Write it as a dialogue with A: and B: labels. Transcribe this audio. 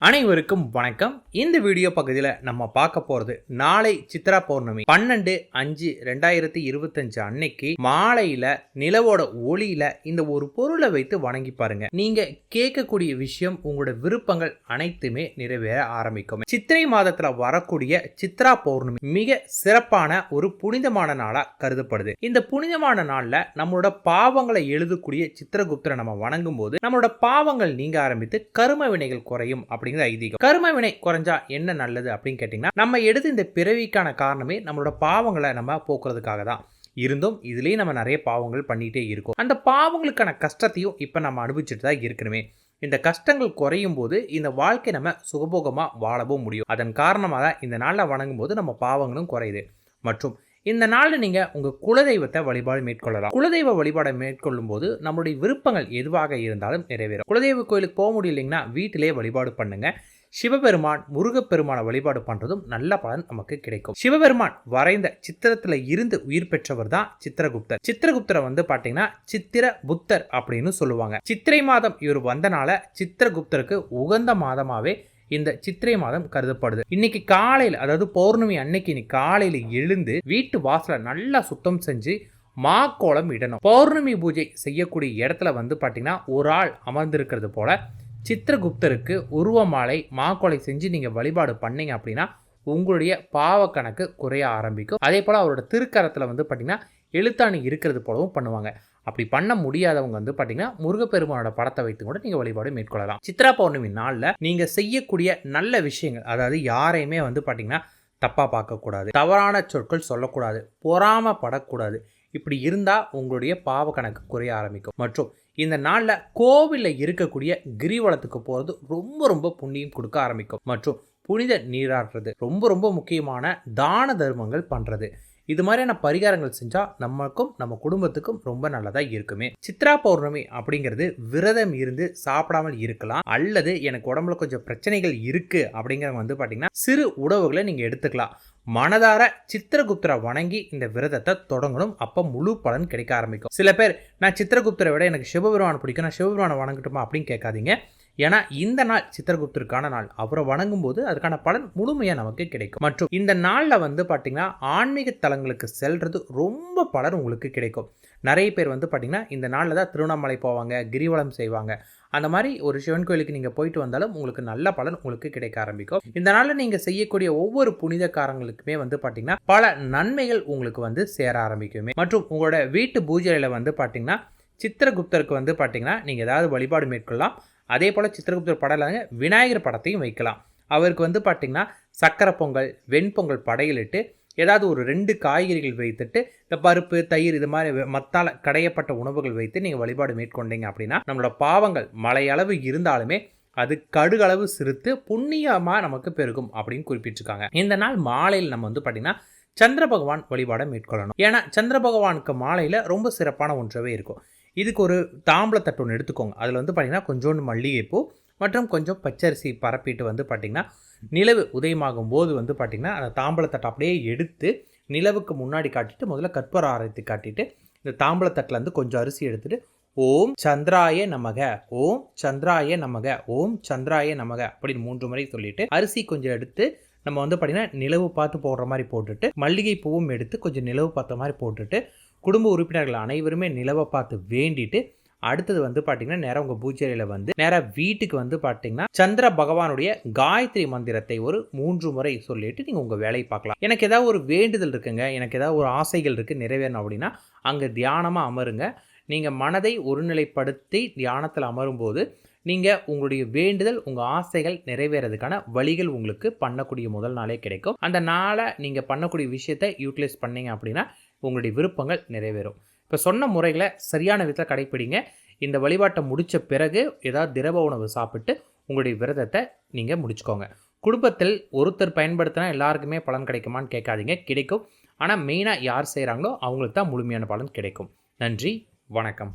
A: அனைவருக்கும் வணக்கம். இந்த வீடியோ பகுதியில் நம்ம பார்க்க போறது நாளை சித்ரா பௌர்ணமி 12/5/2025 அன்னைக்கு மாலையில நிலவோட ஒளியில இந்த ஒரு பொருளை வைத்து வணங்கி பாருங்க. நீங்க கேட்கக்கூடிய விஷயம் உங்களோட விருப்பங்கள் அனைத்துமே நிறைவேற ஆரம்பிக்கும். சித்திரை மாதத்துல வரக்கூடிய சித்ரா பௌர்ணமி மிக சிறப்பான ஒரு புனிதமான நாளா கருதப்படுது. இந்த புனிதமான நாள்ல நம்மளோட பாவங்களை எழுதக்கூடிய சித்திரகுப்தரை நம்ம வணங்கும் போது நம்மளோட பாவங்கள் நீங்க ஆரம்பித்து கர்ம வினைகள் குறையும் அப்படி ஐதீகம். கர்ம வினை குறைஞ்சா என்ன நல்லது அப்படின்னு கேட்டீங்கன்னா, நம்ம எடுத்து இந்த பிறவிக்கான காரணமே நம்மளோட பாவங்களை நம்ம போக்குறதுக்காக தான். இருந்தும் இதுலயே நம்ம நிறைய பாவங்கள் பண்ணிட்டே இருக்கோம். அந்த பாவங்களுக்கான கஷ்டத்தையும் இப்ப நம்ம அனுபவிச்சுட்டு தான் இருக்கணுமே. இந்த கஷ்டங்கள் குறையும் போது இந்த வாழ்க்கை நம்ம சுகபோகமா வாழவும் முடியும். அதன் காரணமாக தான் இந்த நாளில் வணங்கும் போது நம்ம பாவங்களும் குறையுது. மற்றும் இந்த நாளில் நீங்க உங்க குலதெய்வத்தை வழிபாடு மேற்கொள்ளலாம். குலதெய்வ வழிபாடை மேற்கொள்ளும் போது நம்மளுடைய விருப்பங்கள் எதுவாக இருந்தாலும் நிறைவேறும். குலதெய்வ கோயிலுக்கு போக முடியலைங்கன்னா வீட்டிலே வழிபாடு பண்ணுங்க. சிவபெருமான் முருகப்பெருமான வழிபாடு பண்றதும் நல்ல பலன் நமக்கு கிடைக்கும். சிவபெருமான் வரைந்த சித்திரத்துல இருந்து உயிர் பெற்றவர் தான் சித்திரகுப்தர். சித்திரகுப்தரை பாத்தீங்கன்னா சித்திர புத்தர் அப்படின்னு சொல்லுவாங்க. சித்திரை மாதம் இவர் வந்தனால சித்திரகுப்தருக்கு உகந்த மாதமாவே இந்த சித்திரை மாதம் கருதப்படுது. இன்னைக்கு காலையில், அதாவது பௌர்ணமி அன்னைக்கு இன்னைக்கு காலையில எழுந்து வீட்டு வாசலை நல்லா சுத்தம் செஞ்சு மாக்கோலம் இடணும். பௌர்ணமி பூஜை செய்யக்கூடிய இடத்துல பாத்தீங்கன்னா ஒரு ஆள் அமர்ந்திருக்கிறது போல சித்திரகுப்தருக்கு உருவமாலை மாக்கோலை செஞ்சு நீங்க வழிபாடு பண்ணீங்க அப்படின்னா உங்களுடைய பாவ கணக்கு குறைய ஆரம்பிக்கும். அதே போல அவரோட திருக்கரத்துல பாத்தீங்கன்னா எழுத்தாணி இருக்கிறது போலவும் பண்ணுவாங்க. அப்படி பண்ண முடியாதவங்க பாத்தீங்கன்னா முருகப்பெருமானோட படத்தை வைத்து கூட நீங்க வழிபாடு மேற்கொள்ளலாம். சித்ரா பௌர்ணமி நாள்ல நீங்க செய்யக்கூடிய நல்ல விஷயங்கள், அதாவது யாரையுமே பாத்தீங்கன்னா தப்பா பார்க்கக்கூடாது, தவறான சொற்கள் சொல்லக்கூடாது, பொறாமப்படக்கூடாது. இப்படி இருந்தா உங்களுடைய பாவ கணக்கு குறைய ஆரம்பிக்கும். மற்றும் இந்த நாள்ல கோவில்ல இருக்கக்கூடிய கிரிவலத்துக்கு போறது ரொம்ப ரொம்ப புண்ணியம் கொடுக்க ஆரம்பிக்கும். மற்றும் புனித நீராடுறது, ரொம்ப ரொம்ப முக்கியமான தான தர்மங்கள் பண்றது, இது மாதிரியான பரிகாரங்கள் செஞ்சா நமக்கும் நம்ம குடும்பத்துக்கும் ரொம்ப நல்லதா இருக்குமே. சித்ரா பௌர்ணமி அப்படிங்கிறது விரதம் இருந்து சாப்பிடாமல் இருக்கலாம், அல்லது எனக்கு உடம்புல கொஞ்சம் பிரச்சனைகள் இருக்கு அப்படிங்கிறவங்க பாத்தீங்கன்னா சிறு உணவுகளை நீங்க எடுத்துக்கலாம். மனதார சித்திரகுப்தரை வணங்கி இந்த விரதத்தை தொடங்கணும். அப்ப முழு பலன் கிடைக்க ஆரம்பிக்கும். சில பேர் நான் சித்திரகுப்தரை விட எனக்கு சிவபெருமான் பிடிக்கும், நான் சிவபெருமானை வணங்கட்டுமா அப்படின்னு கேட்காதீங்க. ஏன்னா இந்த நாள் சித்திரகுப்தருக்கான நாள். அவரை வணங்கும் போது அதுக்கான பலன் முழுமையா நமக்கு கிடைக்கும். மற்றும் இந்த நாள்ல பாத்தீங்கன்னா ஆன்மீக தலங்களுக்கு செல்றது ரொம்ப பலன் உங்களுக்கு கிடைக்கும். நிறைய பேர் பாத்தீங்கன்னா இந்த நாள்ல தான் திருவண்ணாமலை போவாங்க, கிரிவலம் செய்வாங்க. அந்த மாதிரி ஒரு சிவன் கோயிலுக்கு நீங்க போயிட்டு வந்தாலும் உங்களுக்கு நல்ல பலன் உங்களுக்கு கிடைக்க ஆரம்பிக்கும். இந்த நாள்ல நீங்க செய்யக்கூடிய ஒவ்வொரு புனித காரங்களுக்குமே பாத்தீங்கன்னா பல நன்மைகள் உங்களுக்கு சேர ஆரம்பிக்குமே. மற்றும் உங்களோட வீட்டு பூஜையில பாத்தீங்கன்னா சித்திரகுப்தருக்கு பாத்தீங்கன்னா நீங்க ஏதாவது வழிபாடு மேற்கொள்ளலாம். அதே போல் சித்திரகுப்தர் படலாங்க விநாயகர் படத்தையும் வைக்கலாம். அவருக்கு பாத்தீங்கன்னா சக்கரை பொங்கல், வெண்பொங்கல் படையிலிட்டு ஏதாவது ஒரு 2 காய்கறிகள் வைத்துட்டு இந்த பருப்பு, தயிர் இது மாதிரி மத்தால கடையப்பட்ட உணவுகள் வைத்து நீங்கள் வழிபாடு மேற்கொண்டீங்க அப்படின்னா நம்மளோட பாவங்கள் மலையளவு இருந்தாலுமே அது கடுகளவு சிறுத்து புண்ணியமாக நமக்கு பெருகும் அப்படின்னு குறிப்பிட்டிருக்காங்க. இந்த நாள் மாலையில் நம்ம பாத்தீங்கன்னா சந்திர பகவான் வழிபாடை மேற்கொள்ளணும். ஏன்னா சந்திர பகவானுக்கு மாலையில் ரொம்ப சிறப்பான ஒன்றாவே இருக்கும். இதுக்கு ஒரு தாம்பளத்தட்டு ஒன்று எடுத்துக்கோங்க. அதில் பார்த்தீங்கன்னா கொஞ்சோண்டு மல்லிகைப்பூ மற்றும் கொஞ்சம் பச்சரிசி பரப்பிட்டு பார்த்தீங்கன்னா நிலவு உதயமாகும் போது பார்த்தீங்கன்னா அந்த தாம்பளத்தட்டை அப்படியே எடுத்து நிலவுக்கு முன்னாடி காட்டிட்டு முதல்ல கற்பூர ஆரத்தி காட்டிட்டு இந்த தாம்பளத்தட்டில் கொஞ்சம் அரிசி எடுத்துட்டு ஓம் சந்திராய நமக, ஓம் சந்திராய நமக, ஓம் சந்திராய நமக அப்படின்னு 3 முறை சொல்லிட்டு அரிசி கொஞ்சம் எடுத்து நம்ம பார்த்தீங்கன்னா நிலவு பார்த்து போடுற மாதிரி போட்டுட்டு மல்லிகை பூவும் எடுத்து கொஞ்சம் நிலவு பார்த்த மாதிரி போட்டுட்டு குடும்ப உறுப்பினர்கள் அனைவருமே நிலவை பார்த்து வேண்டிட்டு அடுத்தது பார்த்தீங்கன்னா நேராக உங்கள் பூஜையில் நேராக வீட்டுக்கு பார்த்தீங்கன்னா சந்திர பகவானுடைய காயத்ரி மந்திரத்தை ஒரு 3 முறை சொல்லிட்டு நீங்கள் உங்கள் வேலையை பார்க்கலாம். எனக்கு ஏதாவது ஒரு வேண்டுதல் இருக்குங்க, எனக்கு ஏதாவது ஒரு ஆசைகள் இருக்குது நிறைவேறணும் அப்படின்னா அங்கே தியானமாக அமருங்க. நீங்கள் மனதை ஒருநிலைப்படுத்தி தியானத்தில் அமரும்போது நீங்கள் உங்களுடைய வேண்டுதல், உங்கள் ஆசைகள் நிறைவேறதுக்கான வழிகள் உங்களுக்கு பண்ணக்கூடிய முதல் நாளே கிடைக்கும். அந்த நாளை நீங்கள் பண்ணக்கூடிய விஷயத்தை யூட்டிலைஸ் பண்ணீங்க அப்படின்னா உங்களுடைய விருப்பங்கள் நிறைவேறும். இப்போ சொன்ன முறைகளை சரியான விதத்தில் கடைப்பிடிங்க. இந்த வழிபாட்டை முடித்த பிறகு ஏதாவது திரவ உணவு சாப்பிட்டு உங்களுடைய விரதத்தை நீங்கள் முடிச்சுக்கோங்க. குடும்பத்தில் ஒருத்தர் பயன்படுத்தினா எல்லாருக்குமே பலன் கிடைக்குமான்னு கேட்காதீங்க, கிடைக்கும். ஆனால் மெயினாக யார் செய்கிறாங்களோ அவங்களுக்கு தான் முழுமையான பலன் கிடைக்கும். நன்றி, வணக்கம்.